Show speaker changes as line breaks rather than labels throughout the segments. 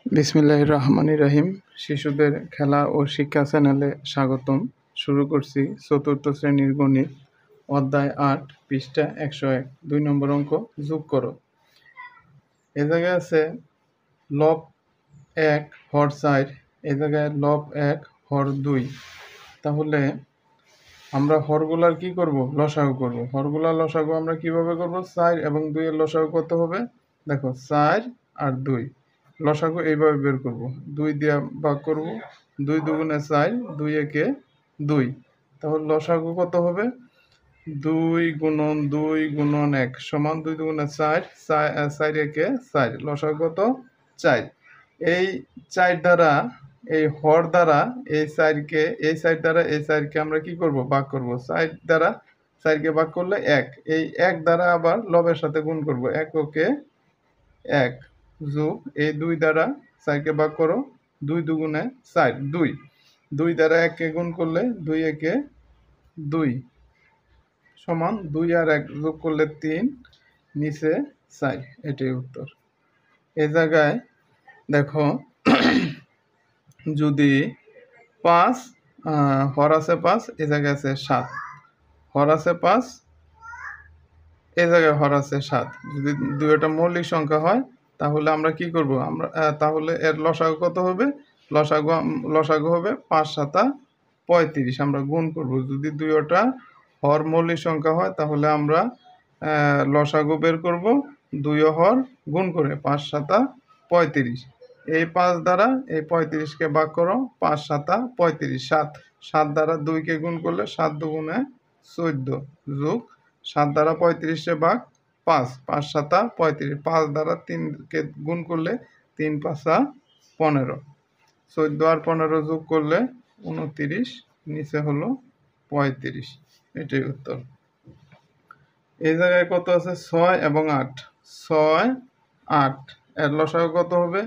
বিসমিল্লাহির রহমানির রহিম। শিশুদের খেলা ও শিক্ষা চ্যানেলে স্বাগতম। শুরু করছি চতুর্থ শ্রেণীর গণিত, অধ্যায় ৮, পৃষ্ঠা ১০১। ২ নম্বর অঙ্ক, যোগ করো। এ জায়গায় আছে লব ১ হর ৪, এ জায়গায় লব ১ হর ২। তাহলে আমরা হরগুলার কি করব? লসাগু করব। হরগুলার লসাগু আমরা কিভাবে করব? ৪ এবং ২ এর লসাগু কত হবে? দেখো, ৪ আর ২ লসাগু এইভাবে বের করব। ২ দিয়ে ভাগ করব, ২ দুগুণে ৪, ২ একে ২। তাহলে লসাগু কত হবে? ২ গুণন ২ গুণন ১ সমান ২ দুগুণে ৪, ৪ একে ৪, লসাগু কত? ৪। এই ৪ দ্বারা, এই হর দ্বারা এই ৪কে, এই ৪ দ্বারা এই ৪কে আমরা কি করব? ভাগ করব। ৪ দ্বারা ৪কে ভাগ করলে ১, এই ১ দ্বারা আবার লবের সাথে গুণ করব। এককে ১ যোগ এই ২ দ্বারা ৪কে ভাগ করো, ২ দুগুণে ৪, ২। ২ দ্বারা ১কে গুণ করলে ২ একে ২ সমান ২ আর ১ যোগ করলে ৩, নিচে ৪। এটাই উত্তর। এই জায়গায় দেখো, যদি ৫ হর আছে ৫, এ জায়গায় আছে ৭, হর আছে ৫, এ জায়গায় হর আছে ৭। যদি দুইটা মৌলিক সংখ্যা হয় তাহলে আমরা কি করব? আমরা তাহলে এর লসাগু কত হবে? লসাগু হবে ৫ ৭ ৩৫। আমরা গুণ করব। যদি দুইটা হর মৌলিক সংখ্যা হয় তাহলে আমরা লসাগু বের করব ২ হর গুণ করে ৫ ৭ ৩৫। এই ৫ দ্বারা এই ৩৫কে ভাগ করো, ৫ ৭ ৩৫। ৭ দ্বারা ২কে গুণ করলে ৭ দুগুণে ১৪ যোগ ৭ দ্বারা ৩৫-এ ভাগ ৫, ৫ ৭ ৩৫। ৫ দ্বারা ৩কে গুণ করলে ৩ ৫ ১৫, ১৪ আর ১৫ যোগ করলে ২৯, নিচে হলো ৩৫। এটাই উত্তর। এই জায়গায় কত আছে? ৬ এবং ৮। ৬ ৮ এর লসাগু কত হবে?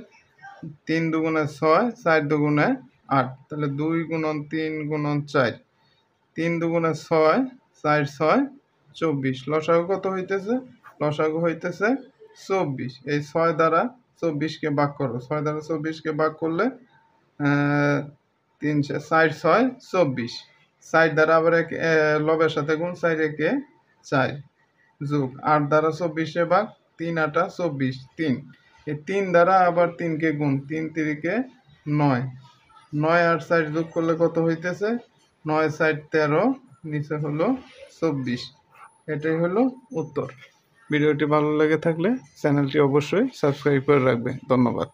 ৩ দুগুণে ৬, ৪ দুগুণে ৮। তাহলে ২ গুণন ৩ গুণন ৪, ৩ দুগুণে ৬, ৪ ৬ ২৪। লসাগু কত হইতেছে? লসাগু হইতেছে ২৪। এই ৬ দ্বারা ২৪কে ভাগ করো। ৬ দ্বারা ২৪কে ভাগ করলে ৩ ৪ ৬ ২৪। ৪ দ্বারা আবার লবের সাথে গুণ, ৪ একে ৪ যোগ ৮ দ্বারা ২৪-এ ভাগ, ৩ ৮ ২৪, ৩। এই ৩ দ্বারা আবার ৩কে গুণ, ৩ ৩কে ৯, ৯ আর ৪ যোগ করলে কত হইতেছে? ৯ ৪ ১৩, নিচে হলো ২৪। এটাই হলো উত্তর। ভিডিওটি ভালো লেগে থাকলে চ্যানেলটি অবশ্যই সাবস্ক্রাইব করে রাখবে। ধন্যবাদ।